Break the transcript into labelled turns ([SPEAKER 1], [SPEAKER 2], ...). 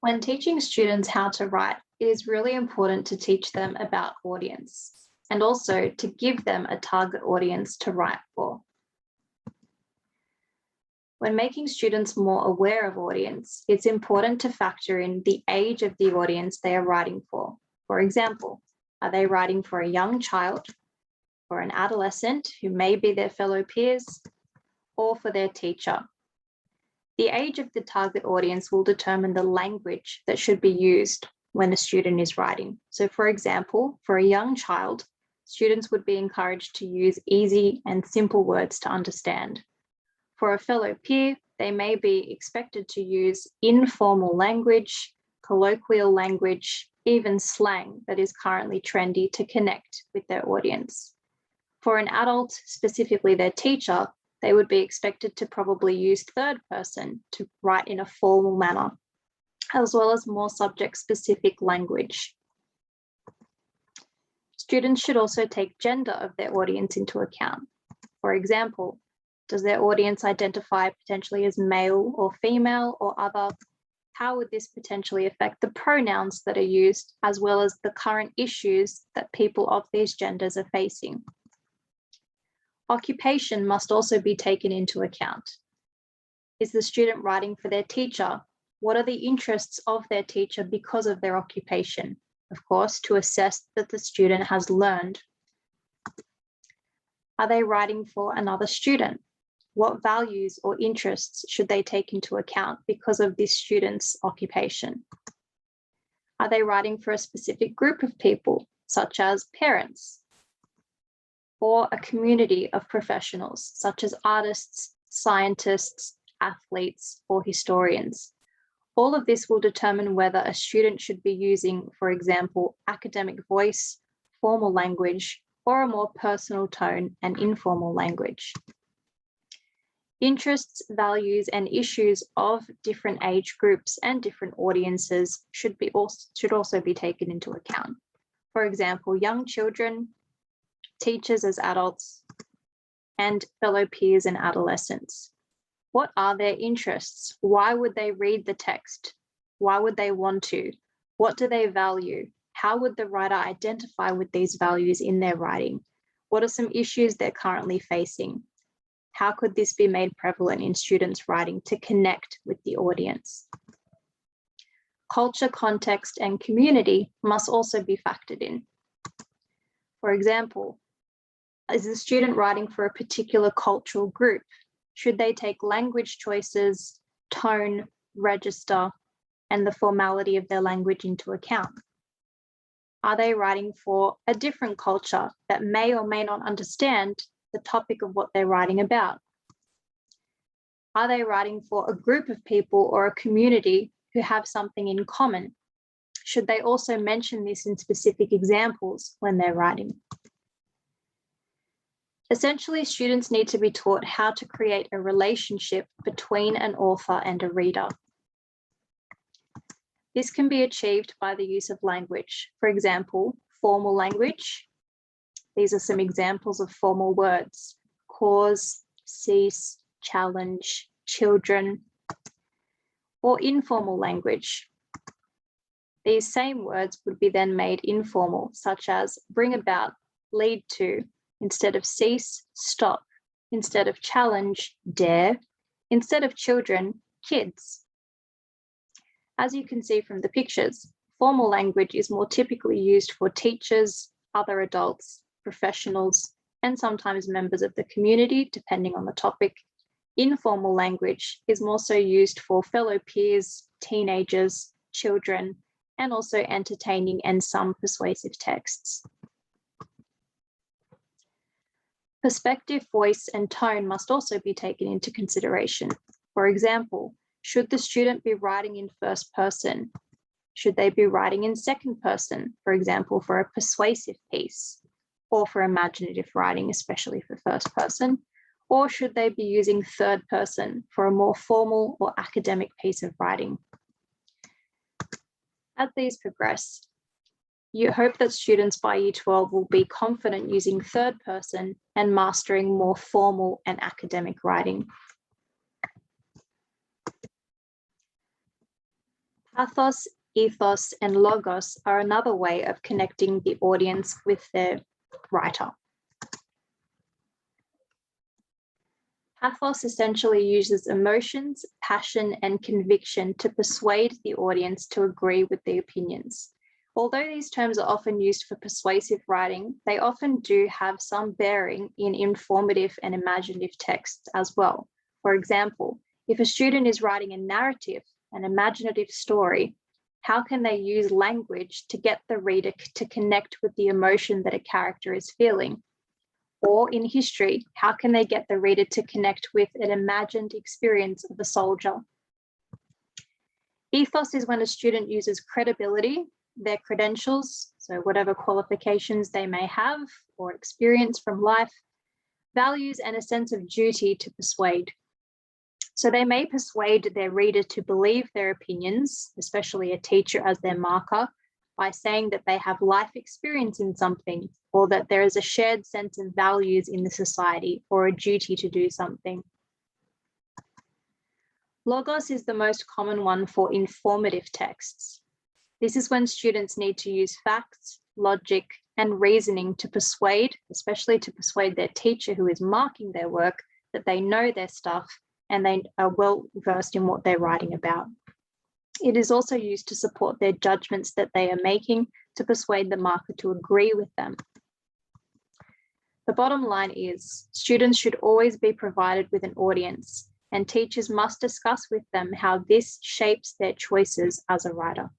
[SPEAKER 1] When teaching students how to write, it is really important to teach them about audience and also to give them a target audience to write for. When making students more aware of audience, it's important to factor in the age of the audience they are writing for. For example, are they writing for a young child, for an adolescent who may be their fellow peers, or for their teacher? The age of the target audience will determine the language that should be used when a student is writing. So for example, for a young child, students would be encouraged to use easy and simple words to understand. For a fellow peer, they may be expected to use informal language, colloquial language, even slang that is currently trendy to connect with their audience. For an adult, specifically their teacher, they would be expected to probably use third person to write in a formal manner, as well as more subject-specific language. Students should also take gender of their audience into account. For example, does their audience identify potentially as male or female or other? How would this potentially affect the pronouns that are used, as well as the current issues that people of these genders are facing? Occupation must also be taken into account. Is the student writing for their teacher? What are the interests of their teacher because of their occupation? Of course, to assess that the student has learned. Are they writing for another student? What values or interests should they take into account because of this student's occupation? Are they writing for a specific group of people, such as parents, or a community of professionals, such as artists, scientists, athletes, or historians? All of this will determine whether a student should be using, for example, academic voice, formal language, or a more personal tone and informal language. Interests, values, and issues of different age groups and different audiences should also be taken into account. For example, young children, teachers as adults, and fellow peers and adolescents. What are their interests? Why would they read the text? Why would they want to? What do they value? How would the writer identify with these values in their writing? What are some issues they're currently facing? How could this be made prevalent in students' writing to connect with the audience? Culture, context, and community must also be factored in. For example, is the student writing for a particular cultural group? Should they take language choices, tone, register, and the formality of their language into account? Are they writing for a different culture that may or may not understand the topic of what they're writing about? Are they writing for a group of people or a community who have something in common? Should they also mention this in specific examples when they're writing? Essentially, students need to be taught how to create a relationship between an author and a reader. This can be achieved by the use of language. For example, formal language. These are some examples of formal words: cause, cease, challenge, children. Or informal language. These same words would be then made informal, such as bring about, lead to. Instead of cease, stop. Instead of challenge, dare. Instead of children, kids. As you can see from the pictures, formal language is more typically used for teachers, other adults, professionals, and sometimes members of the community, depending on the topic. Informal language is more so used for fellow peers, teenagers, children, and also entertaining and some persuasive texts. Perspective, voice, and tone must also be taken into consideration. For example, should the student be writing in first person? Should they be writing in second person, for example, for a persuasive piece, or for imaginative writing, especially for first person? Or should they be using third person for a more formal or academic piece of writing? As these progress, you hope that students by Year 12 will be confident using third person and mastering more formal and academic writing. Pathos, ethos, and logos are another way of connecting the audience with their writer. Pathos essentially uses emotions, passion, and conviction to persuade the audience to agree with the opinions. Although these terms are often used for persuasive writing, they often do have some bearing in informative and imaginative texts as well. For example, if a student is writing a narrative, an imaginative story, how can they use language to get the reader to connect with the emotion that a character is feeling? Or in history, how can they get the reader to connect with an imagined experience of a soldier? Ethos is when a student uses credibility, their credentials, so whatever qualifications they may have or experience from life, values, and a sense of duty to persuade. So they may persuade their reader to believe their opinions, especially a teacher as their marker, by saying that they have life experience in something, or that there is a shared sense of values in the society, or a duty to do something. Logos is the most common one for informative texts. This is when students need to use facts, logic, and reasoning to persuade, especially to persuade their teacher who is marking their work, that they know their stuff and they are well versed in what they're writing about. It is also used to support their judgments that they are making, to persuade the marker to agree with them. The bottom line is, students should always be provided with an audience, and teachers must discuss with them how this shapes their choices as a writer.